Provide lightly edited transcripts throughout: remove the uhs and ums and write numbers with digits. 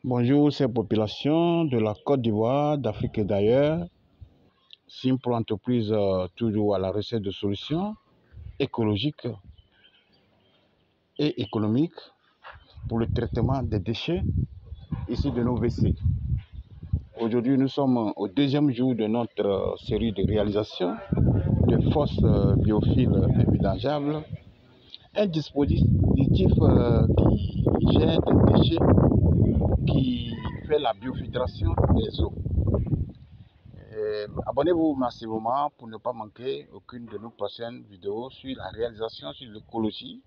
Bonjour, ces populations de la Côte d'Ivoire, d'Afrique et d'ailleurs. Simple entreprise toujours à la recherche de solutions écologiques et économiques pour le traitement des déchets ici de nos WC. Aujourd'hui, nous sommes au deuxième jour de notre série de réalisation de fosses biophiles invidangeables, un dispositif qui gère des déchets, qui fait la biofiltration des eaux. Abonnez-vous massivement pour ne pas manquer aucune de nos prochaines vidéos sur la réalisation, sur l'écologie,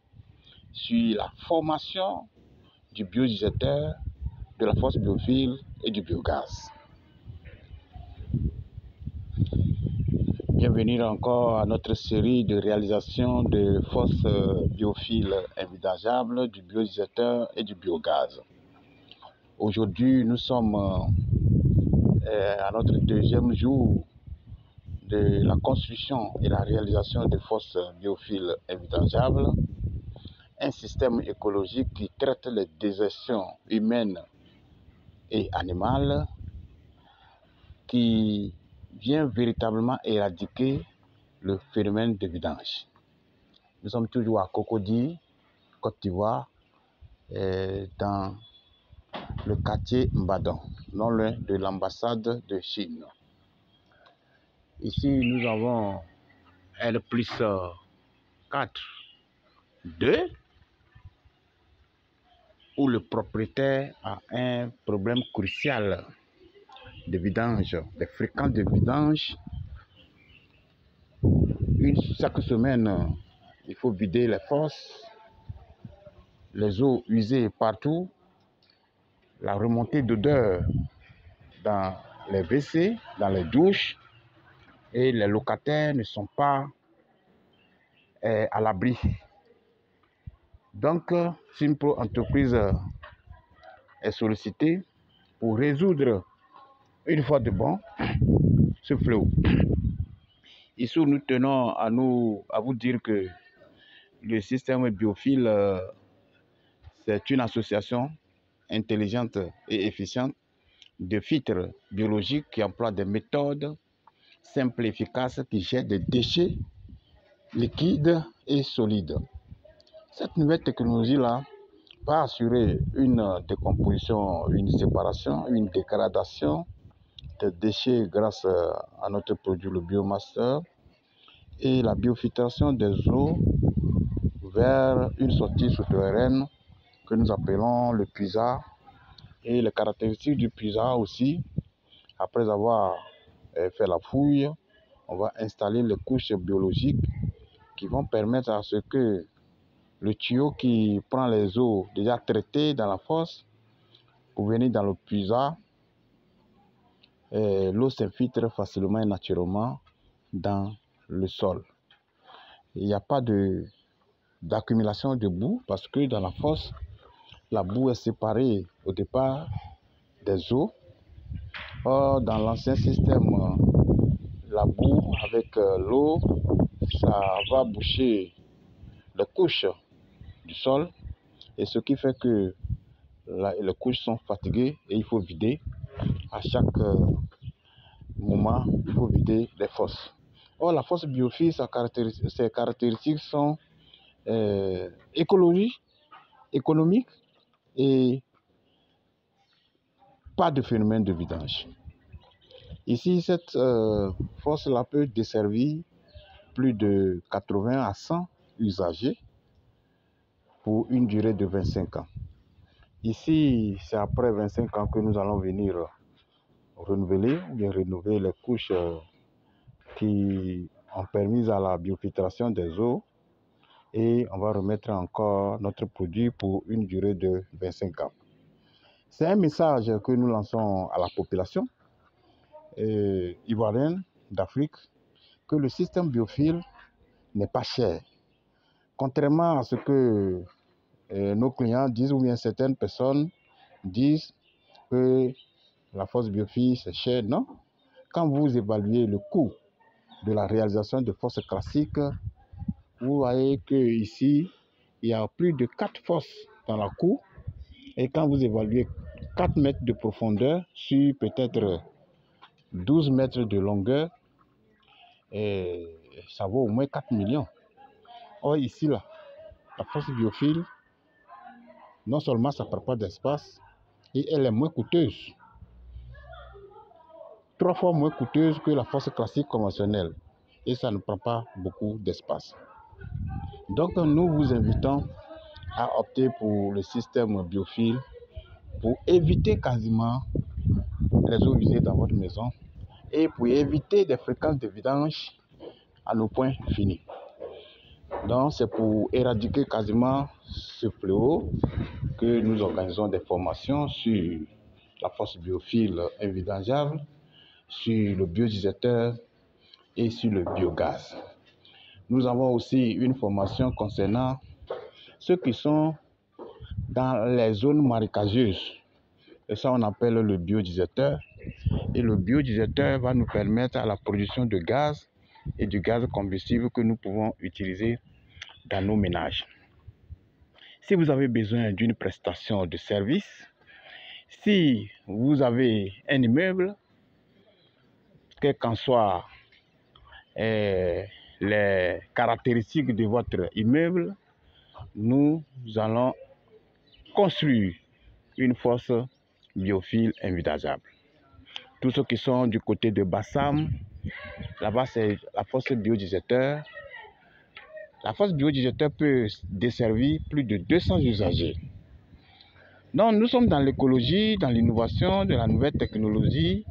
sur la formation du biodigéteur, de la fosse biophile et du biogaz. Bienvenue encore à notre série de réalisation de fosses biophiles invidangeables, du biodigéteur et du biogaz. Aujourd'hui, nous sommes à notre deuxième jour de la construction et la réalisation de fosses biophiles invidangeables, un système écologique qui traite les désertions humaines et animales, qui vient véritablement éradiquer le phénomène de vidange. Nous sommes toujours à Cocody, Côte d'Ivoire, dans le quartier Mbadon, non loin de l'ambassade de Chine. Ici, nous avons L+4, 2, où le propriétaire a un problème crucial de vidange, des fréquences de vidange. Chaque semaine, il faut vider les fosses, les eaux usées partout, la remontée d'odeur dans les WC, dans les douches, et les locataires ne sont pas à l'abri. Donc, Simple Entreprise est sollicitée pour résoudre une fois de bon ce fléau. Ici, nous tenons à vous dire que le système biophile, c'est une association intelligente et efficiente de filtres biologiques qui emploie des méthodes simples et efficaces qui gèrent des déchets liquides et solides. Cette nouvelle technologie-là va assurer une décomposition, une séparation, une dégradation des déchets grâce à notre produit, le Biomaster, et la biofiltration des eaux vers une sortie souterraine que nous appelons le puisard. Et les caractéristiques du puisard aussi, après avoir fait la fouille, on va installer les couches biologiques qui vont permettre à ce que le tuyau qui prend les eaux déjà traitées dans la fosse pour venir dans le puisard, l'eau s'infiltre facilement et naturellement dans le sol. Il n'y a pas d'accumulation de boue parce que dans la fosse, la boue est séparée au départ des eaux. Or, dans l'ancien système, la boue avec l'eau, ça va boucher les couches du sol, et ce qui fait que les couches sont fatiguées et il faut vider. À chaque moment, il faut vider les fosses. Or, la fosse biophile, ses caractéristiques sont économiques et pas de phénomène de vidange. Ici, cette fosse-là peut desservir plus de 80 à 100 usagers pour une durée de 25 ans. Ici, c'est après 25 ans que nous allons venir renouveler ou bien rénover les couches qui ont permis à la biofiltration des eaux, et on va remettre encore notre produit pour une durée de 25 ans. C'est un message que nous lançons à la population ivoirienne d'Afrique, que le système biophile n'est pas cher. Contrairement à ce que nos clients disent, ou bien certaines personnes disent que la fosse biophile c'est cher. Non. Quand vous évaluez le coût de la réalisation de fosses classiques, vous voyez qu'ici, il y a plus de 4 fosses dans la cour. Et quand vous évaluez 4 mètres de profondeur sur peut-être 12 mètres de longueur, et ça vaut au moins 4 millions. Or ici, là, la fosse biophile, non seulement ça ne prend pas d'espace, et elle est moins coûteuse. 3 fois moins coûteuse que la fosse classique conventionnelle. Et ça ne prend pas beaucoup d'espace. Donc nous vous invitons à opter pour le système biophile pour éviter quasiment les eaux usées dans votre maison et pour éviter des fréquences de vidange à nos points finis. Donc c'est pour éradiquer quasiment ce fléau que nous organisons des formations sur la fosse biophile invidangeable, sur le biodigesteur et sur le biogaz. Nous avons aussi une formation concernant ceux qui sont dans les zones marécageuses. Et ça, on appelle le biodigesteur. Et le biodigesteur va nous permettre à la production de gaz et du gaz combustible que nous pouvons utiliser dans nos ménages. Si vous avez besoin d'une prestation de service, si vous avez un immeuble, quelles qu'en soient les caractéristiques de votre immeuble, nous allons construire une fosse biophile invidangeable. Tous ceux qui sont du côté de Bassam, là-bas c'est la fosse biodigesteur. La fosse biodigesteur peut desservir plus de 200 usagers. Donc nous sommes dans l'écologie, dans l'innovation, de la nouvelle technologie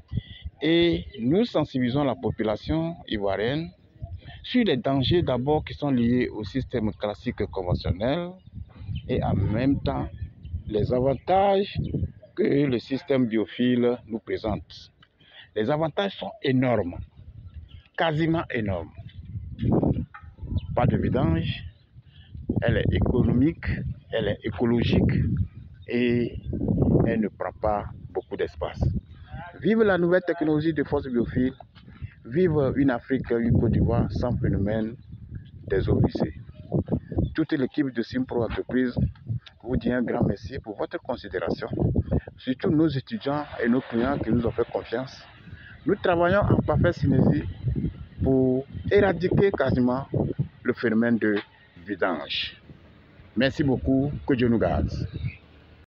et nous sensibilisons la population ivoirienne sur les dangers d'abord qui sont liés au système classique conventionnel et en même temps les avantages que le système biophile nous présente. Les avantages sont énormes, quasiment énormes. Pas de vidange, elle est économique, elle est écologique et elle ne prend pas beaucoup d'espace. Vive la nouvelle technologie de fosse biophile, vive une Afrique, une Côte d'Ivoire sans phénomène des eaux usées. Toute l'équipe de Simpro Entreprise vous dit un grand merci pour votre considération. Surtout nos étudiants et nos clients qui nous ont fait confiance. Nous travaillons en parfaite synergie pour éradiquer quasiment le phénomène de vidange. Merci beaucoup, que Dieu nous garde.